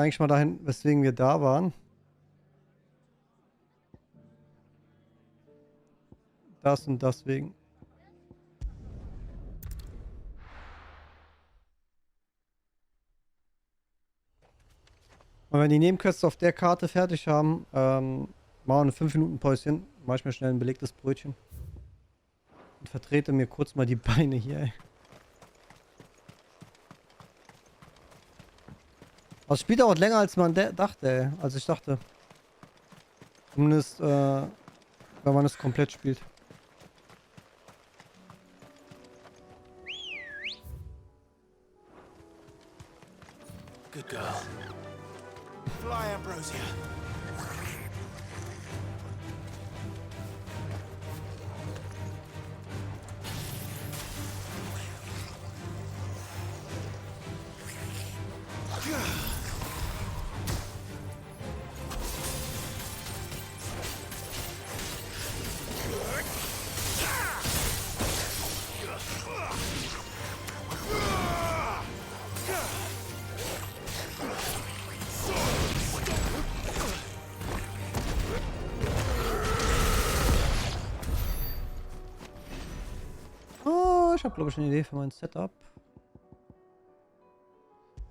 eigentlich mal dahin, weswegen wir da waren. Das und deswegen. Und wenn die Nebenquests auf der Karte fertig haben, machen wir eine 5 Minuten Päuschen. Mach ich mir schnell ein belegtes Brötchen. Und vertrete mir kurz mal die Beine hier, ey. Das Spiel dauert länger, als man dachte, ey. Als ich dachte. Zumindest, wenn man es komplett spielt. Good girl. Fly, Ambrosia. Ich habe, glaube ich, eine Idee für mein Setup.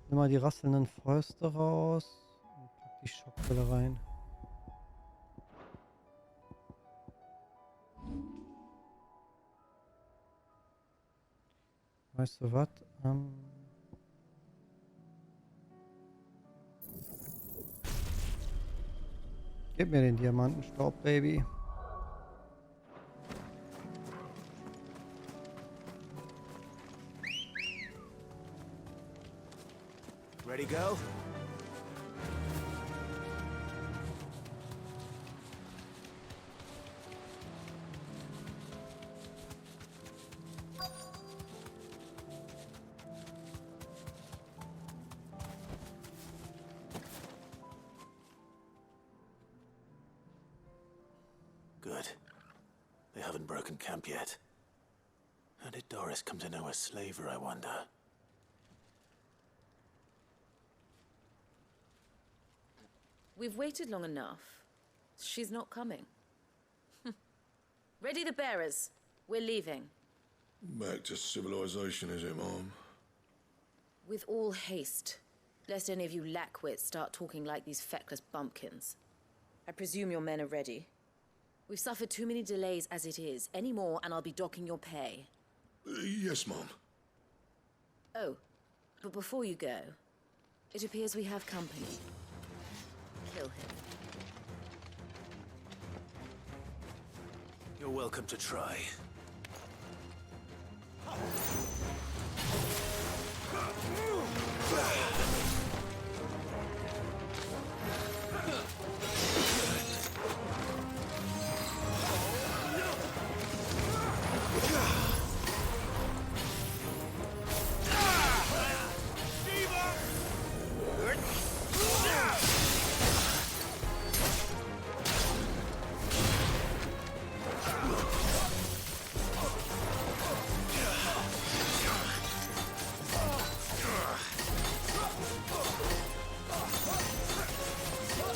Nimm mal die rasselnden Fäuste raus und pack die Schockbrille rein. Weißt du was? Gib mir den Diamantenstaub, Baby. Ready, go? Good. They haven't broken camp yet. How did Doris come to know a slaver, I wonder? We've waited long enough. She's not coming. Ready the bearers. We're leaving. Back to civilization, is it, Mom? With all haste. Lest any of you lackwits start talking like these feckless bumpkins. I presume your men are ready. We've suffered too many delays as it is. Any more and I'll be docking your pay. Yes, Mom. Oh, but before you go, it appears we have company. Kill him. You're welcome to try.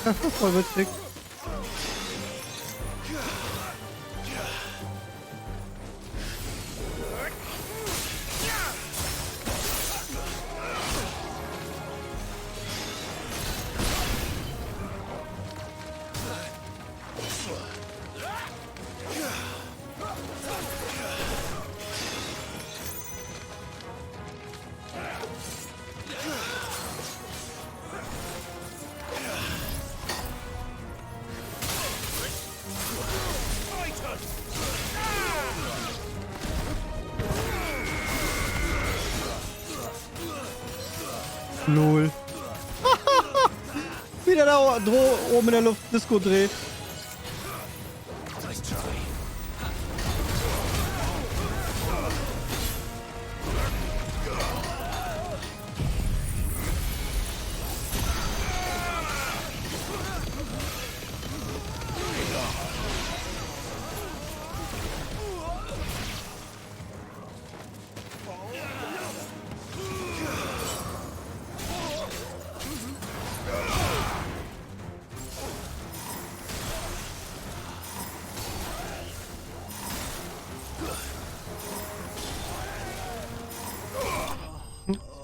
Das ist voll witzig. Lol. Wieder da oben in der Luft Disco dreht.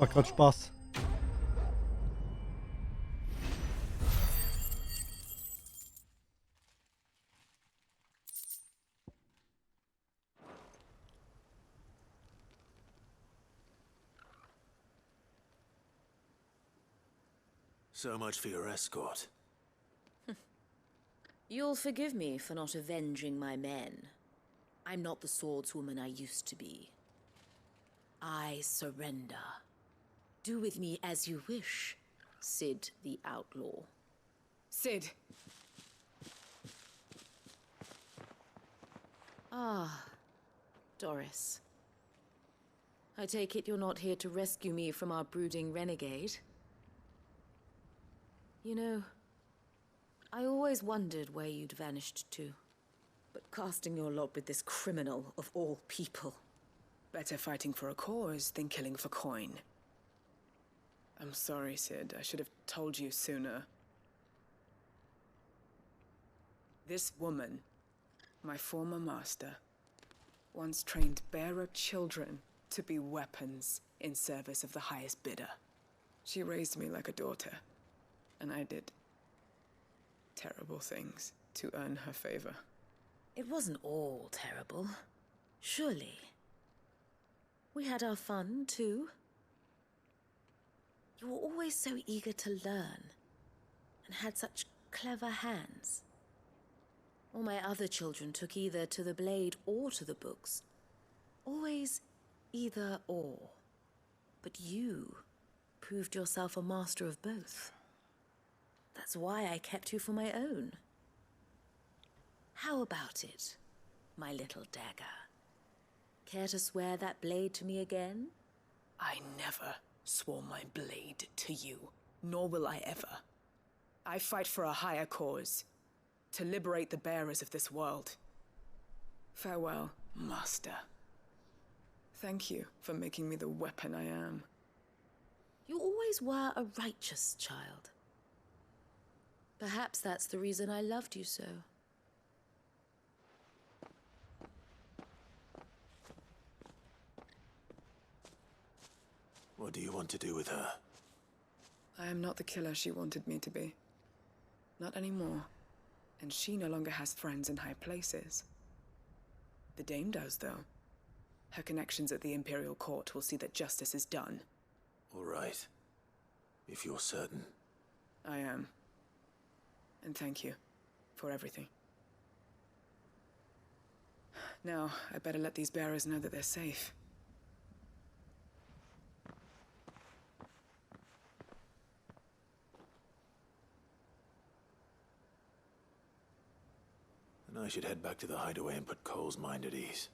Macht grad Spaß. So much for your escort. You'll forgive me for not avenging my men. I'm not the swordswoman I used to be. I surrender. Do with me as you wish, Sid the Outlaw. Sid. Ah, Doris. I take it you're not here to rescue me from our brooding renegade? You know, I always wondered where you'd vanished to. But casting your lot with this criminal of all people. Better fighting for a cause than killing for coin. I'm sorry, Sid. I should have told you sooner. This woman, my former master, once trained bearer children to be weapons in service of the highest bidder. She raised me like a daughter, and I did terrible things to earn her favor. It wasn't all terrible, surely. We had our fun, too. You were always so eager to learn, and had such clever hands. All my other children took either to the blade or to the books. Always either or. But you proved yourself a master of both. That's why I kept you for my own. How about it, my little dagger? Care to swear that blade to me again? I never swore my blade to you, nor will I ever. I fight for a higher cause, to liberate the bearers of this world. Farewell, Master. Thank you for making me the weapon I am. You always were a righteous child. Perhaps that's the reason I loved you so. What do you want to do with her? I am not the killer she wanted me to be. Not anymore. And she no longer has friends in high places. The Dame does, though. Her connections at the Imperial Court will see that justice is done. All right. If you're certain. I am. And thank you for everything. Now, I better let these bearers know that they're safe. And I should head back to the hideaway and put Cole's mind at ease.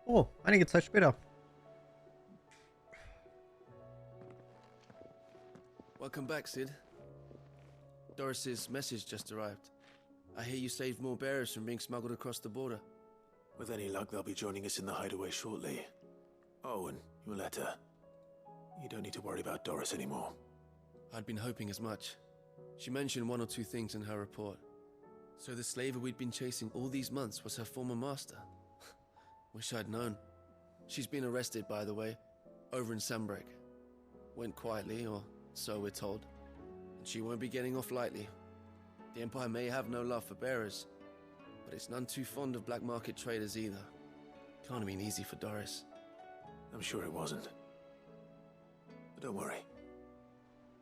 Oh, einige Zeit später. Welcome back, Sid. Doris's message just arrived. I hear you saved more bearers from being smuggled across the border. With any luck, they'll be joining us in the hideaway shortly. Oh, and your letter. You don't need to worry about Doris anymore. I'd been hoping as much. She mentioned one or two things in her report. So the slaver we'd been chasing all these months was her former master. Wish I'd known. She's been arrested, by the way, over in Sambrek. Went quietly, or so we're told. And she won't be getting off lightly. The Empire may have no love for bearers, but it's none too fond of black market traders either. Can't have been easy for Doris. I'm sure it wasn't. But don't worry.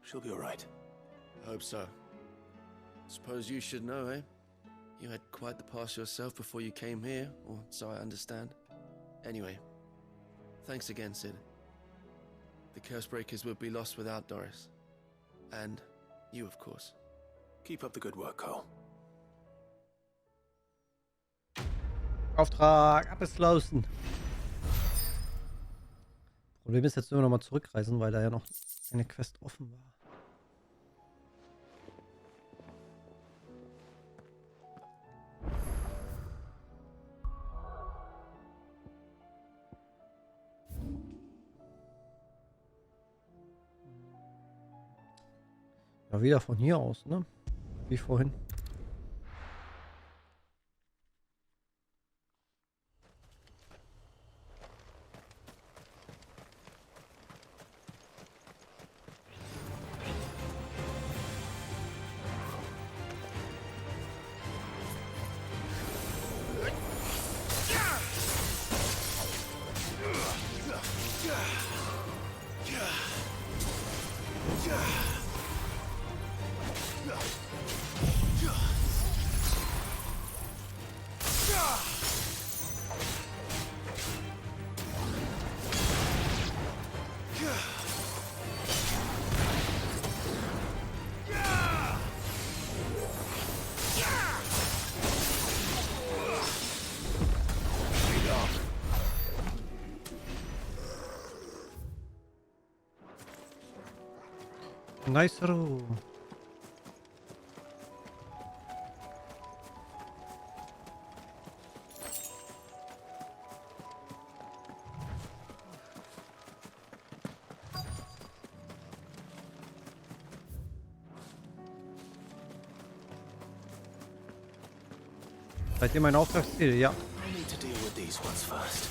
She'll be all right. I hope so. Suppose you should know, eh? You had quite the past yourself before you came here, or so I understand. Anyway, thanks again, Sid. The Cursebreakers would be lost without Doris. And you, of course. Keep up the good work, Cole. Auftrag abgeschlossen. Problem ist, jetzt müssen wir nochmal zurückreisen, weil da ja noch eine Quest offen war. Ja, wieder von hier aus, ne? Wie vorhin. Nice. Seid ihr mein Auftragsziel? Ja. I need to deal with these ones first.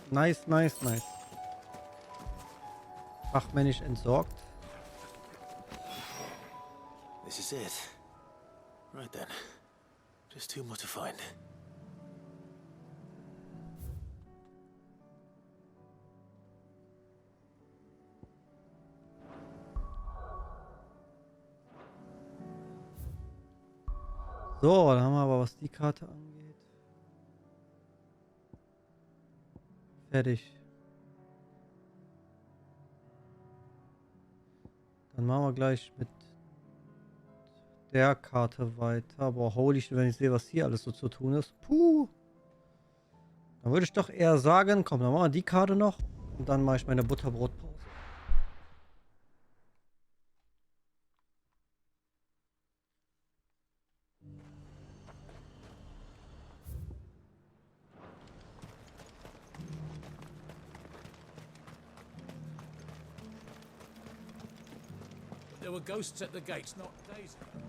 Nice, nice, nice. Fachmännisch entsorgt. This is it. Right then. Just two more to find. So, dann haben wir aber, was die Karte angeht. Fertig. Dann machen wir gleich mit der Karte weiter. Boah, holy shit, wenn ich sehe, was hier alles so zu tun ist. Puh. Dann würde ich doch eher sagen, komm, dann machen wir die Karte noch. Und dann mache ich meine Butterbrotpause. There were ghosts at the gates not days ago.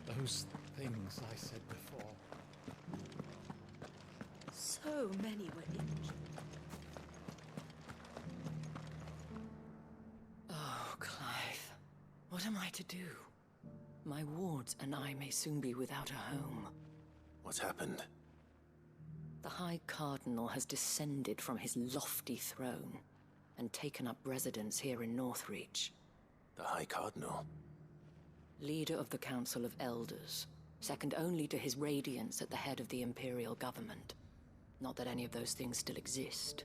Those things I said before. So many were injured. Oh, Clive. What am I to do? My wards and I may soon be without a home. What's happened? The High Cardinal has descended from his lofty throne and taken up residence here in Northreach. The High Cardinal? Leader of the Council of Elders, second only to his Radiance at the head of the Imperial government. Not that any of those things still exist.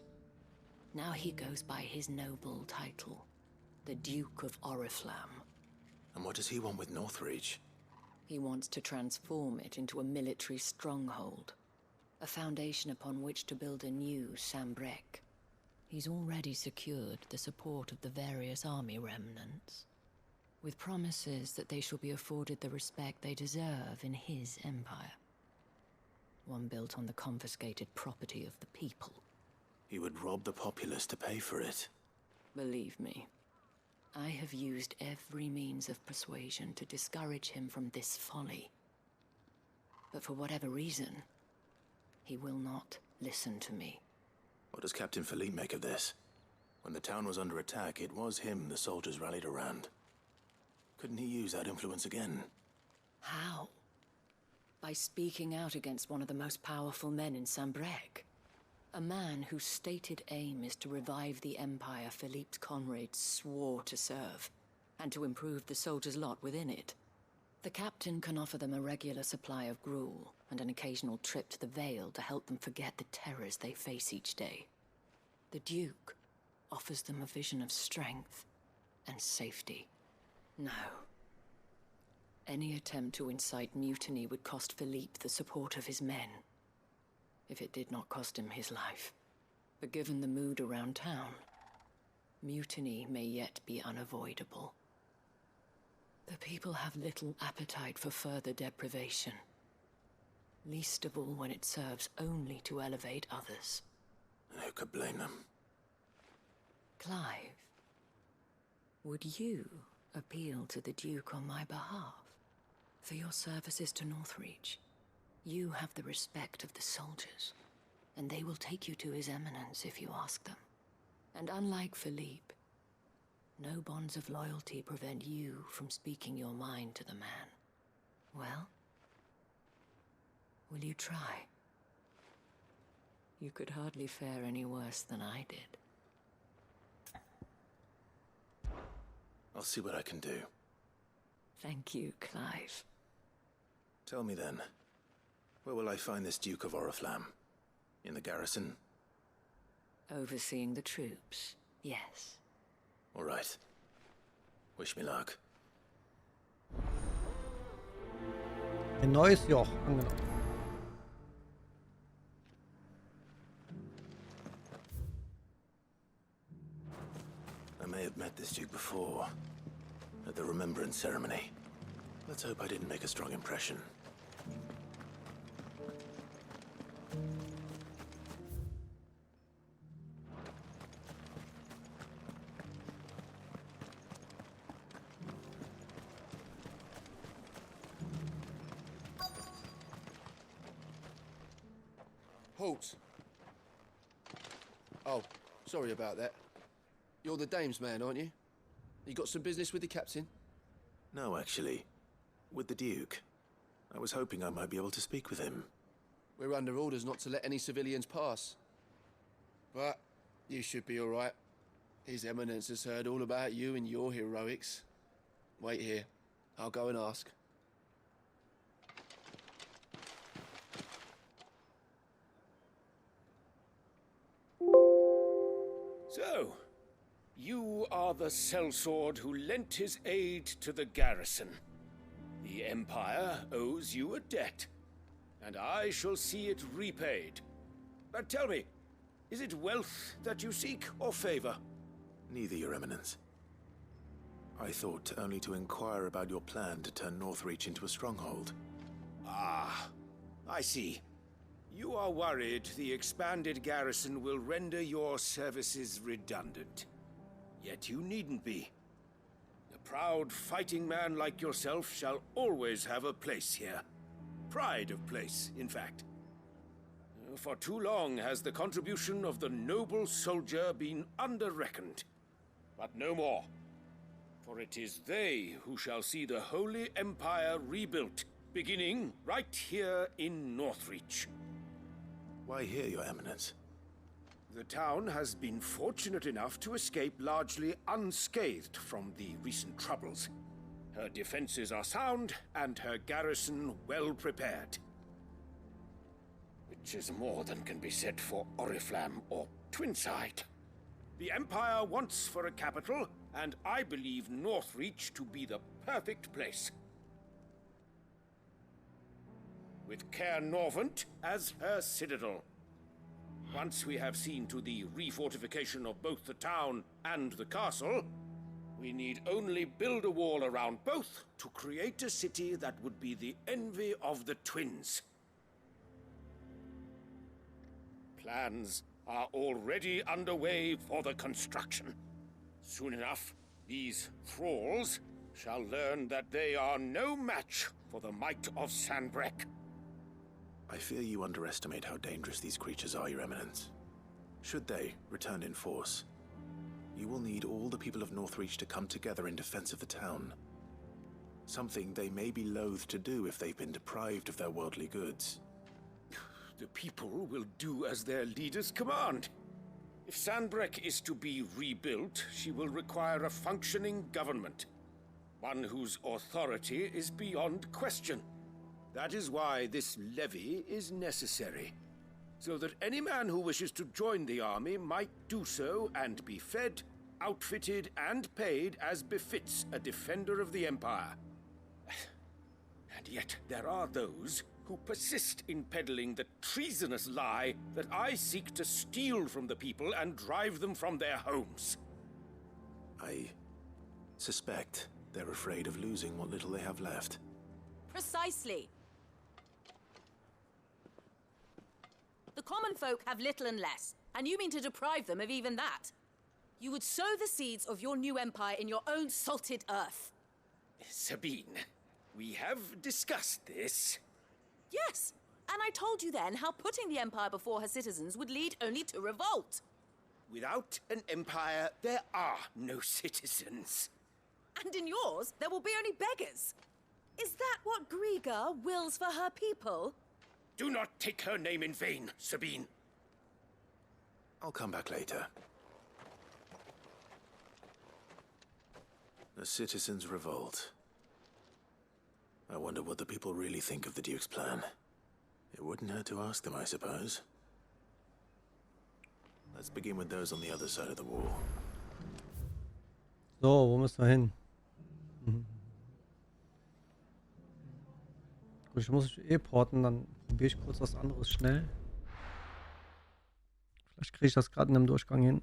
Now he goes by his noble title, the Duke of Oriflamme. And what does he want with Northreach? He wants to transform it into a military stronghold, a foundation upon which to build a new Sambrec. He's already secured the support of the various army remnants, with promises that they shall be afforded the respect they deserve in his empire. One built on the confiscated property of the people. He would rob the populace to pay for it. Believe me, I have used every means of persuasion to discourage him from this folly. But for whatever reason, he will not listen to me. What does Captain Philippe make of this? When the town was under attack, it was him the soldiers rallied around. Couldn't he use that influence again? How? By speaking out against one of the most powerful men in Sambrec. A man whose stated aim is to revive the empire Philippe's comrades swore to serve, and to improve the soldiers' lot within it. The captain can offer them a regular supply of gruel, and an occasional trip to the Vale to help them forget the terrors they face each day. The Duke offers them a vision of strength and safety. No. Any attempt to incite mutiny would cost Philippe the support of his men, if it did not cost him his life. But given the mood around town, mutiny may yet be unavoidable. The people have little appetite for further deprivation, least of all when it serves only to elevate others. And who could blame them? Clive, would you appeal to the Duke on my behalf? For your services to Northreach, you have the respect of the soldiers, and they will take you to His Eminence if you ask them. And unlike Philippe, no bonds of loyalty prevent you from speaking your mind to the man. Well, will you try? You could hardly fare any worse than I did. I'll see what I can do. Thank you, Clive. Tell me then, where will I find this Duke of Oriflamme? In the garrison? Overseeing the troops, yes. All right. Wish me luck. Ein neues Joch, angenommen. I may have met this Duke before, at the Remembrance Ceremony. Let's hope I didn't make a strong impression. Halt! Oh, sorry about that. You're the dame's man, aren't you? You got some business with the captain? No, actually. With the Duke. I was hoping I might be able to speak with him. We're under orders not to let any civilians pass. But you should be all right. His Eminence has heard all about you and your heroics. Wait here. I'll go and ask. So, you are the sellsword who lent his aid to the garrison. The Empire owes you a debt, and I shall see it repaid. But tell me, is it wealth that you seek, or favor? Neither, Your Eminence. I thought only to inquire about your plan to turn Northreach into a stronghold. Ah, I see. You are worried the expanded garrison will render your services redundant. Yet you needn't be. A proud fighting man like yourself shall always have a place here. Pride of place, in fact. For too long has the contribution of the noble soldier been under-reckoned. But no more. For it is they who shall see the Holy Empire rebuilt, beginning right here in Northreach. Why here, Your Eminence? The town has been fortunate enough to escape largely unscathed from the recent troubles. Her defenses are sound, and her garrison well prepared. Which is more than can be said for Oriflamme or Twinside. The Empire wants for a capital, and I believe Northreach to be the perfect place. With Caer Norvent as her citadel. Once we have seen to the refortification of both the town and the castle, we need only build a wall around both to create a city that would be the envy of the twins. Plans are already underway for the construction. Soon enough, these thralls shall learn that they are no match for the might of Sanbreque. I fear you underestimate how dangerous these creatures are, Your Eminence. Should they return in force, you will need all the people of Northreach to come together in defense of the town. Something they may be loath to do if they've been deprived of their worldly goods. The people will do as their leaders command. If Sanbreque is to be rebuilt, she will require a functioning government. One whose authority is beyond question. That is why this levy is necessary. So that any man who wishes to join the army might do so and be fed, outfitted, and paid as befits a defender of the Empire. And yet there are those who persist in peddling the treasonous lie that I seek to steal from the people and drive them from their homes. I suspect they're afraid of losing what little they have left. Precisely. The common folk have little and less, and you mean to deprive them of even that. You would sow the seeds of your new empire in your own salted earth. Sabine, we have discussed this. Yes, and I told you then how putting the empire before her citizens would lead only to revolt. Without an empire, there are no citizens. And in yours, there will be only beggars. Is that what Griga wills for her people? Do not take her name in vain, Sabine. I'll come back later. The citizens' revolt. I wonder what the people really think of the Duke's plan. It wouldn't hurt to ask them, I suppose. Let's begin with those on the other side of the wall. So, wo müssen wir hin? Gut, ich muss mich porten, dann probiere ich kurz was anderes schnell. Vielleicht kriege ich das gerade in einem Durchgang hin.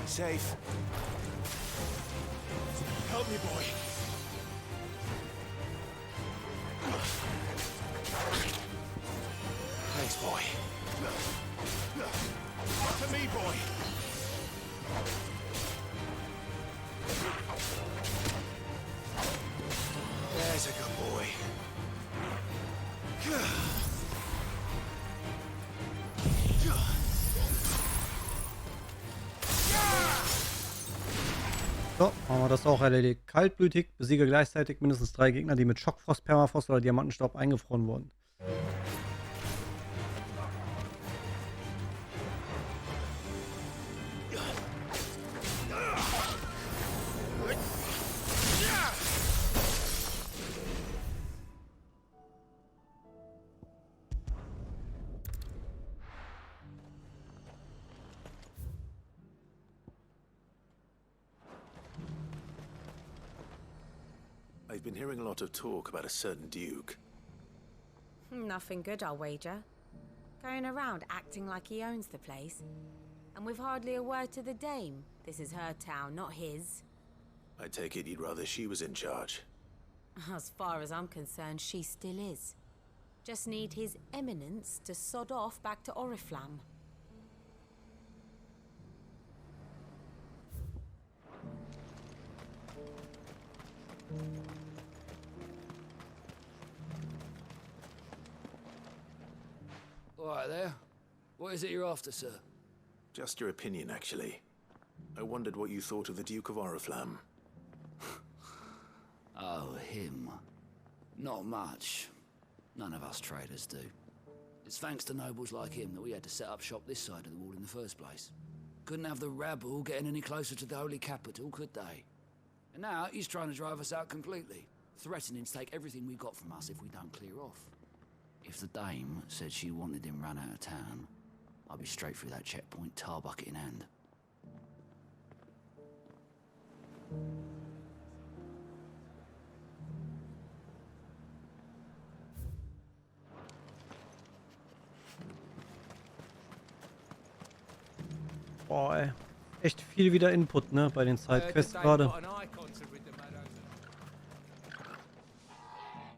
Safe. Help me, boy. Thanks, boy. To me, boy. There's a good boy. So, haben wir das auch erledigt. Kaltblütig, besiege gleichzeitig mindestens 3 Gegner, die mit Schockfrost, Permafrost oder Diamantenstaub eingefroren wurden. I've been hearing a lot of talk about a certain Duke. Nothing good, I'll wager. Going around acting like he owns the place. And with hardly a word to the dame. This is her town, not his. I take it you'd rather she was in charge. As far as I'm concerned, she still is. Just need his eminence to sod off back to Oriflamme. All right there. What is it you're after, sir? Just your opinion, actually. I wondered what you thought of the Duke of Oriflamme. Oh, him. Not much. None of us traders do. It's thanks to nobles like him that we had to set up shop this side of the wall in the first place. Couldn't have the rabble getting any closer to the holy capital, could they? And now he's trying to drive us out completely, threatening to take everything we've got from us if we don't clear off. If the dame said she wanted him run out of town, I'd be straight through that checkpoint, tar bucket in hand. Boah, ey. Echt viel wieder Input, ne, bei den Sidequests gerade.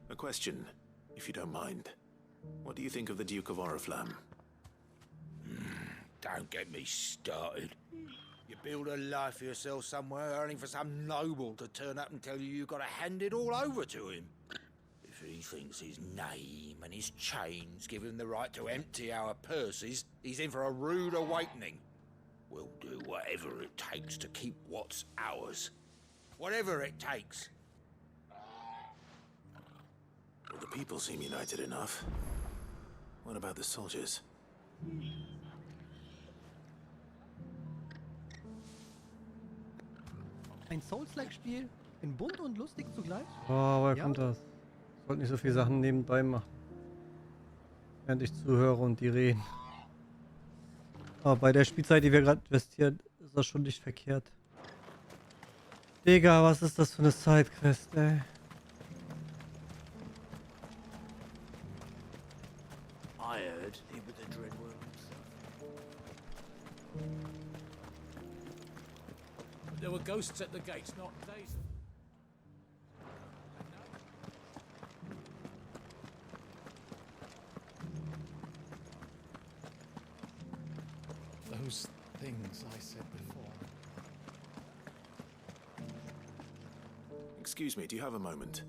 A question, if you don't mind. What do you think of the Duke of Oriflamme? Don't get me started. You build a life for yourself somewhere, only for some noble to turn up and tell you you've got to hand it all over to him. If he thinks his name and his chains give him the right to empty our purses, he's in for a rude awakening. We'll do whatever it takes to keep what's ours. Whatever it takes. Well, the people seem united enough. What about the soldiers? Ein Souls-like-Spiel? In bunt und lustig zugleich? Oh, woher kommt das? Ich sollte nicht so viele Sachen nebenbei machen. Während ich zuhöre und die reden. Aber bei der Spielzeit, die wir gerade investieren, ist das schon nicht verkehrt. Digga, was ist das für eine Sidequest, ey? I heard he was the Dreadworm himself. There were ghosts at the gates, not days. Those things I said before. Excuse me, do you have a moment?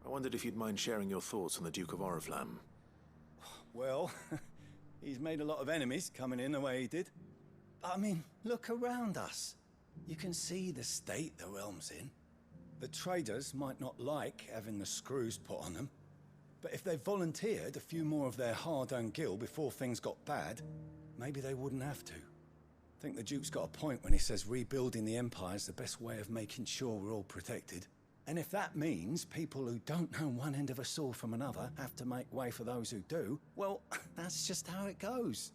I wondered if you'd mind sharing your thoughts on the Duke of Oriflamme. Well, he's made a lot of enemies coming in the way he did. I mean, look around us. You can see the state the realm's in. The traders might not like having the screws put on them, but if they volunteered a few more of their hard-earned gil before things got bad, maybe they wouldn't have to. I think the Duke's got a point when he says rebuilding the Empire's the best way of making sure we're all protected. And if that means people who don't know one end of a sword from another have to make way for those who do, well, that's just how it goes.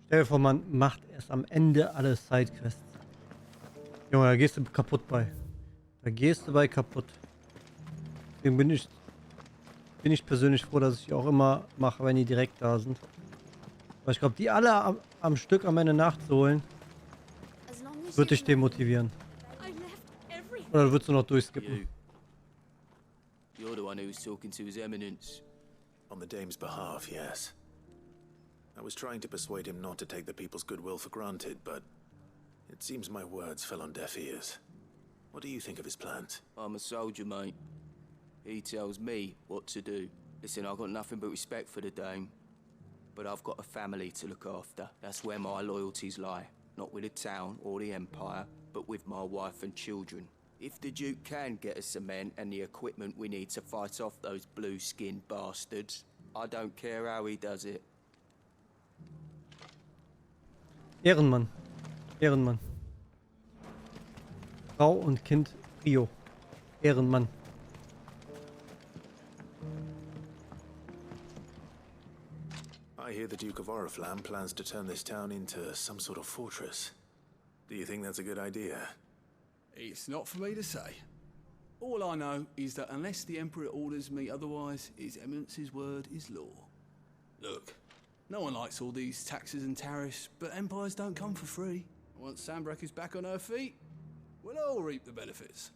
Stell dir vor, man macht erst am Ende alle Sidequests. Junge, da gehst du kaputt bei. Da gehst du bei kaputt. Deswegen bin ich persönlich froh, dass ich die auch immer mache, wenn die direkt da sind. Weil ich glaube, die alle am Stück am Ende nachzuholen, wird dich demotivieren. Oder würdest du noch durchskippen? You're the one who was talking to his eminence. On the dame's behalf, yes. I was trying to persuade him not to take the people's goodwill for granted, but it seems my words fell on deaf ears. What do you think of his plans? I'm a soldier, mate. He tells me what to do. Listen, I've got nothing but respect for the dame, but I've got a family to look after. That's where my loyalties lie. Not with the town or the Empire, but with my wife and children. If the Duke can get us cement and the equipment we need to fight off those blue-skinned bastards, I don't care how he does it. Ehrenmann. Ehrenmann. Frau und Kind Rio. Ehrenmann. I hear the Duke of Oriflamme plans to turn this town into some sort of fortress. Do you think that's a good idea? It's not for me to say. All I know is that unless the Emperor orders me otherwise, His Eminence's word is law. Look, no one likes all these taxes and tariffs, but empires don't come for free. Once Sanbreque is back on her feet, we'll all reap the benefits.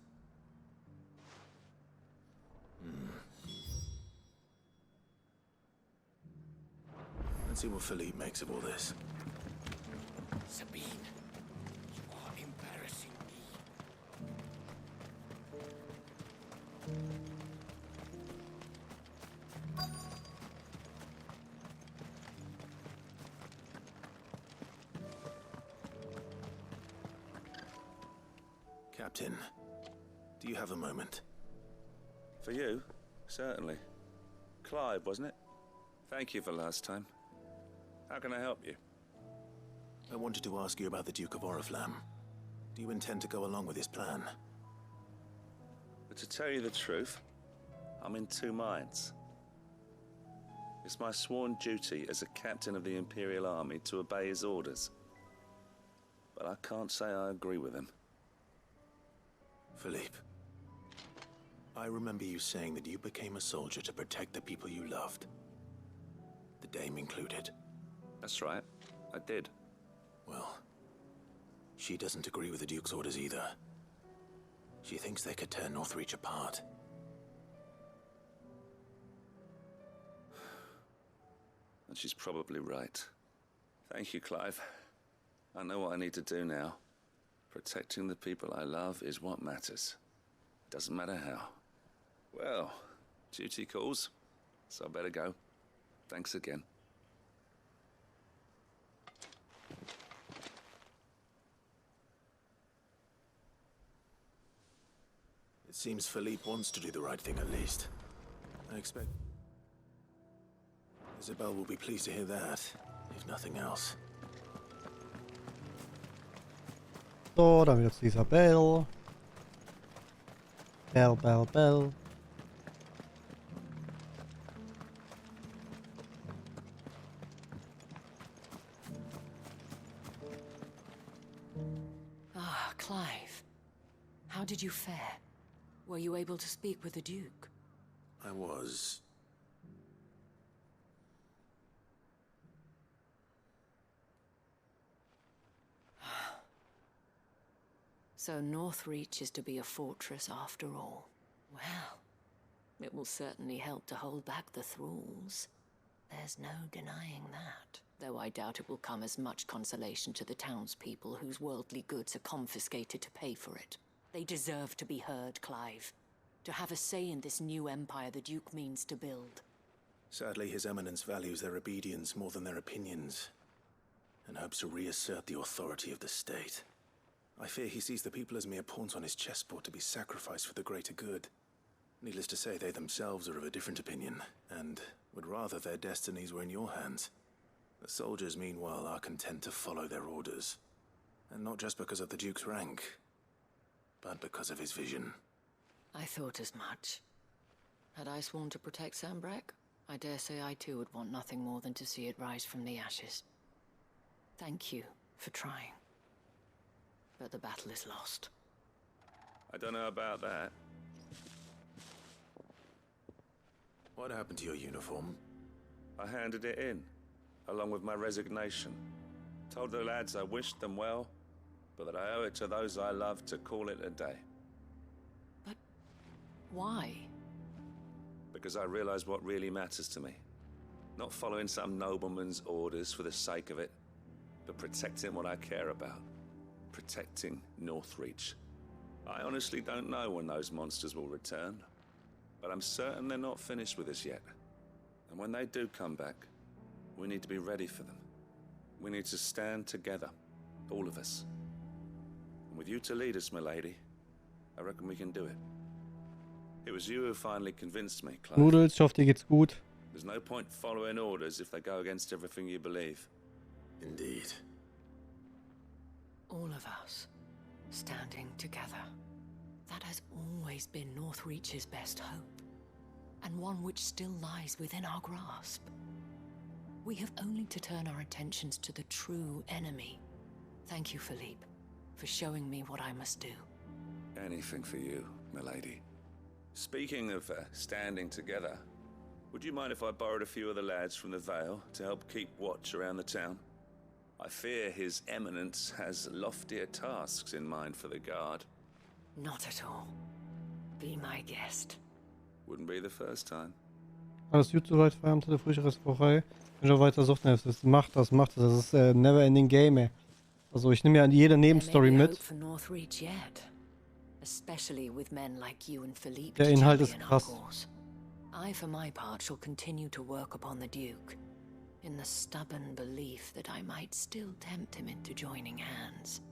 Let's see what Philippe makes of all this. Sabine, you are embarrassing me. Captain, do you have a moment? For you? Certainly. Clive, wasn't it? Thank you for last time. How can I help you? I wanted to ask you about the Duke of Oriflamme. Do you intend to go along with his plan? But to tell you the truth, I'm in two minds. It's my sworn duty as a captain of the Imperial Army to obey his orders. But I can't say I agree with him. Philippe, I remember you saying that you became a soldier to protect the people you loved. The Dame included. That's right, I did. Well, she doesn't agree with the Duke's orders either. She thinks they could tear Northreach apart. And she's probably right. Thank you, Clive. I know what I need to do now. Protecting the people I love is what matters. Doesn't matter how. Well, duty calls, so I better go. Thanks again. It seems Philippe wants to do the right thing at least. I expect Isabel will be pleased to hear that, if nothing else. So, dann wieder zu Isabel. Bell, bell, bell. Ah, Clive. How did you fare? Were you able to speak with the Duke? I was. So Northreach is to be a fortress after all. Well, it will certainly help to hold back the thralls. There's no denying that. Though I doubt it will come as much consolation to the townspeople whose worldly goods are confiscated to pay for it. They deserve to be heard, Clive. To have a say in this new empire the Duke means to build. Sadly, His Eminence values their obedience more than their opinions, and hopes to reassert the authority of the state. I fear he sees the people as mere pawns on his chessboard to be sacrificed for the greater good. Needless to say, they themselves are of a different opinion, and would rather their destinies were in your hands. The soldiers, meanwhile, are content to follow their orders. And not just because of the Duke's rank, but because of his vision. I thought as much. Had I sworn to protect Sanbreque, I dare say I too would want nothing more than to see it rise from the ashes. Thank you for trying. But the battle is lost. I don't know about that. What happened to your uniform? I handed it in, along with my resignation. Told the lads I wished them well, but that I owe it to those I love to call it a day. But why? Because I realize what really matters to me. Not following some nobleman's orders for the sake of it, but protecting what I care about. Protecting Northreach. I honestly don't know when those monsters will return, but I'm certain they're not finished with us yet. And when they do come back, we need to be ready for them. We need to stand together, all of us. And with you to lead us, milady, I reckon we can do it. It was you who finally convinced me, Clive. Noodles, ich hoffe, dir geht's gut. There's no point following orders if they go against everything you believe. Indeed. All of us, standing together. That has always been Northreach's best hope, and one which still lies within our grasp. We have only to turn our attentions to the true enemy. Thank you, Philippe, for showing me what I must do. Anything for you, milady. Speaking of standing together, Would you mind if I borrowed a few of the lads from the Vale to help keep watch around the town? I fear His Eminence has loftier tasks in mind for the guard. Not at all. Be my guest. Wouldn't be the first time. Alles gut soweit, Feierabend, hatte frische Restwoche. Wenn du weiter sucht, macht das. Das ist never ending game, ey. Also ich nehme ja jede Nebenstory mit. Der Inhalt ist krass. I, for my part, shall continue to work upon the Duke, in the stubborn belief that I might still tempt him into joining hands.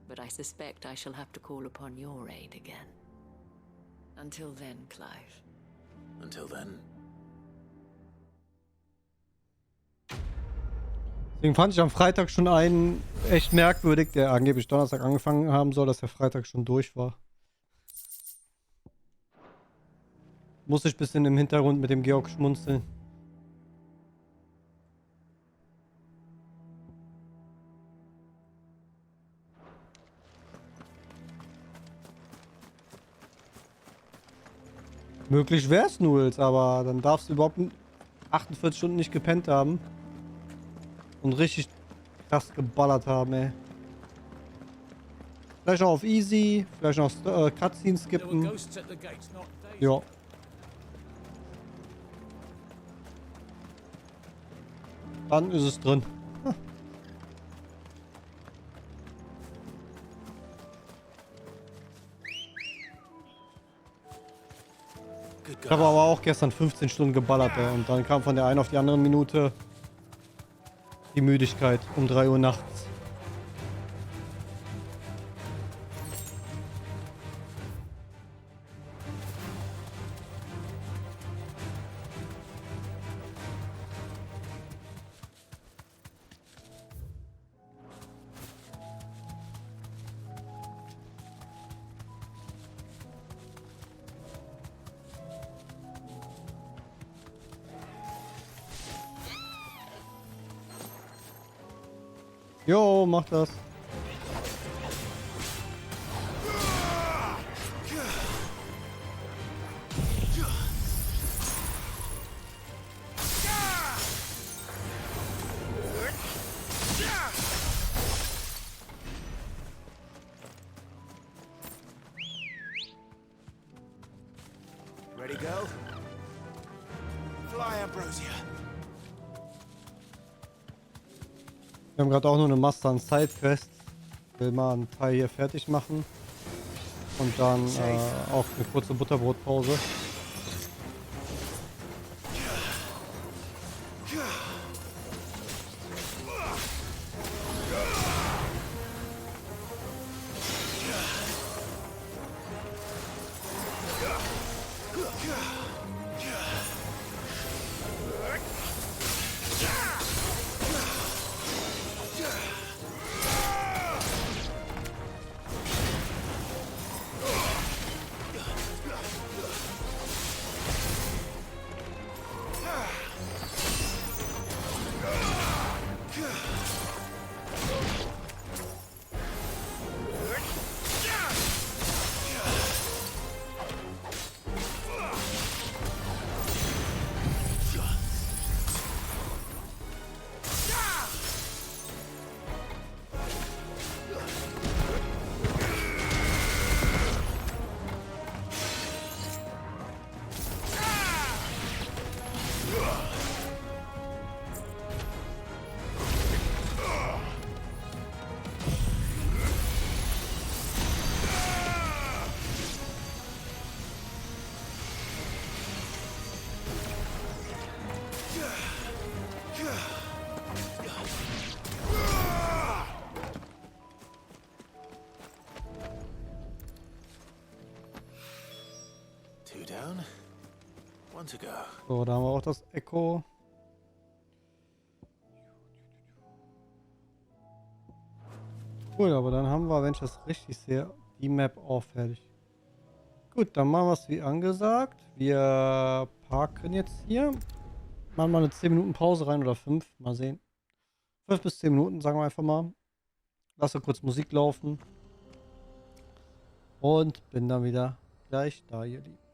But I suspect I shall have to call upon your aid again. Until then, Clive. Until then. Deswegen fand ich am Freitag schon einen echt merkwürdig, der angeblich Donnerstag angefangen haben soll, dass der Freitag schon durch war. Muss ich ein bisschen im Hintergrund mit dem Georg schmunzeln. Möglich wär's, Nuls, aber dann darfst du überhaupt 48 Stunden nicht gepennt haben. Und richtig krass geballert haben, ey. Vielleicht noch auf Easy, vielleicht noch Cutscenes skippen. Ja. Dann ist es drin. Ich habe aber auch gestern 15 Stunden geballert, ey. Und dann kam von der einen auf die andere Minute die Müdigkeit um 3 Uhr nachts. Jo, mach das. Ready, go? Fly, Ambrosia. Wir haben gerade auch nur eine Master an Sidequests. Will mal einen Teil hier fertig machen. Und dann auch eine kurze Butterbrotpause. So, da haben wir auch das Echo. Cool, aber dann haben wir, wenn ich das richtig sehe, die Map auch fertig. Gut, dann machen wir es wie angesagt. Wir parken jetzt hier. Machen mal eine 10 Minuten Pause rein oder 5. Mal sehen. 5 bis 10 Minuten, sagen wir einfach mal. Lasse kurz Musik laufen. Und bin dann wieder gleich da, ihr Lieben.